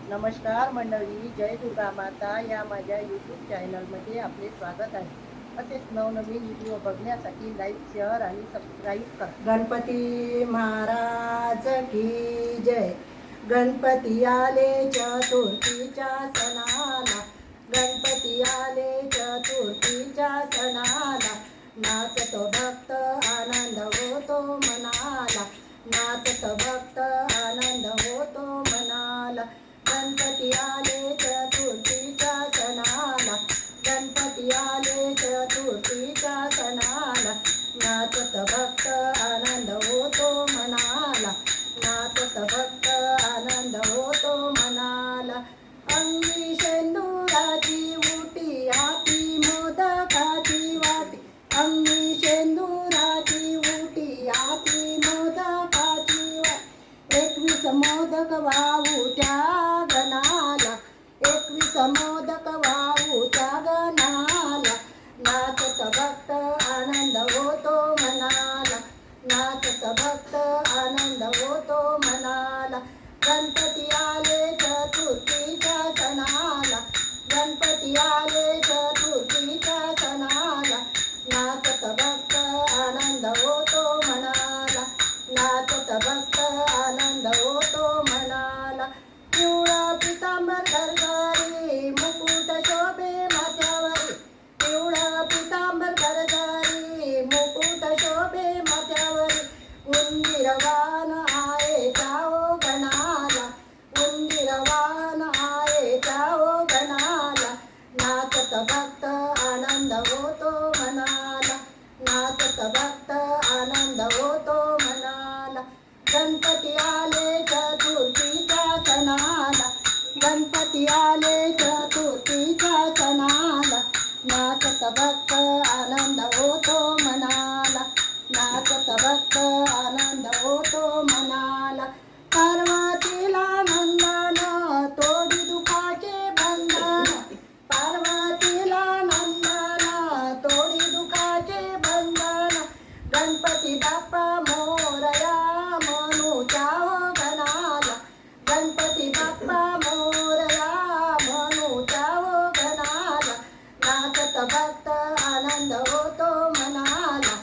नमस्कार मंडळी, जय दुर्गा माता या माझ्या यूट्यूब चॅनलमध्ये आपले स्वागत आहे. असेच नवनवीन व्हिडिओ बघण्यासाठी लाईक, शेअर आणि सबस्क्राईब करा. गणपती महाराज की जय. गणपती आले चतुर्थीच्या सणाला, गणपती आले चतुर्थीच्या सणाला, नाचतो भक्त आनंद होतो मनाला, नाचतो भक्त आनंद होतो मनाला. गणपती आले चतुर्थीच्या सणाला, गणपती आले चतुर्थीच्या सणाला, नाचत भक्त आनंद होतो मनाला, नाचत भक्त आनंद होतो मनाला. अंगी शेंदुराची उटी, हाती मोदकाची वाटी, अंगी शेंदुराची उटी, हाती मोदकाची वाटी, 21 मोदक वाहू त्या गणाला, 21 मोदक वाहू त्या गणाला, नाचत भक्त आनंद होतो मनाला, नाचत भक्त आनंद होतो मनाला. गणपती आले चतुर्थीच्या सणाला, गणपती आले चतुर्थीच्या सणाला, नाचत भक्त आनंद होतो मनाला, नाचत भक्त आनंद होतो मनाला. पिवळा पितांबर गरगरी, मुकुट शोभे माथ्यावरी, पिवळा पितांबर गरगरी, मुकुट शोभे माथ्यावरी, उंदीरवान आहे जाओ गणाला, उंदीरवान आहे जाओ गणाला, नाचत भक्त आनंद होतो मनाला, नाचत भक्त आनंद होतो मनाला. गणपती आले चतुर्थीच्या सणाला, गणपती आले चतुर्थीच्या सणाला, नाचत भक्त आनंद होतो मनाला, नाचत भक्त आनंद होतो मनाला. पार्वतीला नंदन तोडी दुखाचे बंधन, पार्वतीला नंदन तोडी दुखाचे बंधन, गणपती बाप्पा मोरया म्हणू जाओ गणाला, गणपती बाप्पा मोरया म्हणू जाओ गणाला, नाचत भक्त आनंद होतो मनाला,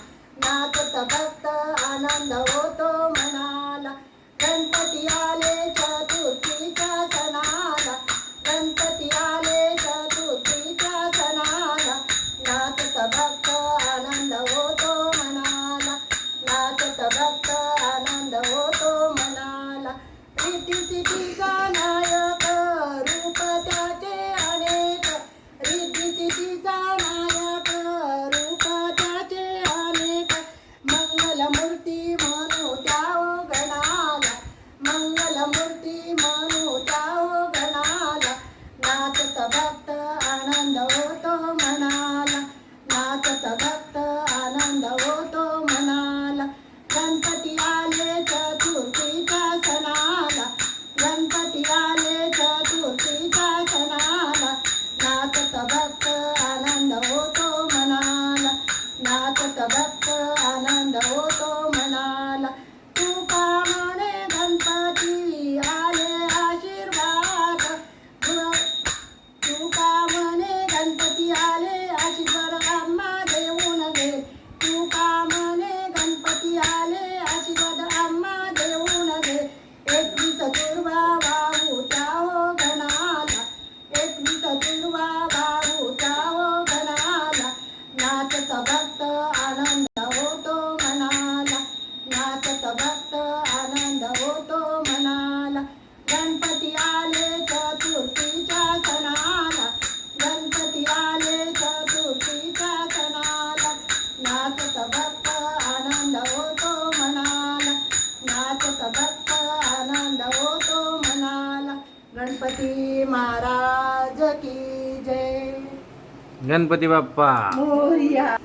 नाचत भक्त आनंद होतो मनाला. गणपती आले चतुर्थीच्या सणाला, गणपती आले चतुर्थीच्या सणाला, नाचत भक्त आनंद होतो मनाला, नाचत भक्त आनंद होतो मनाला. रिद्धी सिद्धीचा नायक रूप त्याचे अनेक, रिद्धी सिद्धीचा नायक रूप त्याचे अनेक, मंगलमूर्ती म्हणू त्याओ गणाला, मंगलमूर्ती म्हणू त्याओ गणाला, नाचत भक्त आनंद होतो मनाला, नाचत भक्त आनंद होतो मनाला. गणपती आले चतुर्थीच्या सणाला, गणपती आले चतुर्थीच्या सणाला, नाचत भक्त आनंद होतो मनाला, नाचत भक्त आनंद होतो मनाला. तुका म्हणे गणपती आले आशीर्वाद, तुका म्हणे गणपती आले आशीर्वाद आम्हा देऊन घे, तुका म्हणे गणपती आले आशीर्वाद आम्हा देऊन घे. 21 दुर्वा वाहू त्याओ गणाला, 21 दुर्वा वाहू त्याओ गणाला, नाचत भक्त आनंद होतो मनाला, नाचत भक्त आनंद होतो मनाला. गणपती आले चतुर्थीच्या सणाला, गणपती आले चतुर्थीच्या सणाला, नाचत भक्त आनंद होतो मनाला, नाचत भक्त आनंद होतो मनाला. गणपती महाराज की जय. गणपती बाप्पा मोरया.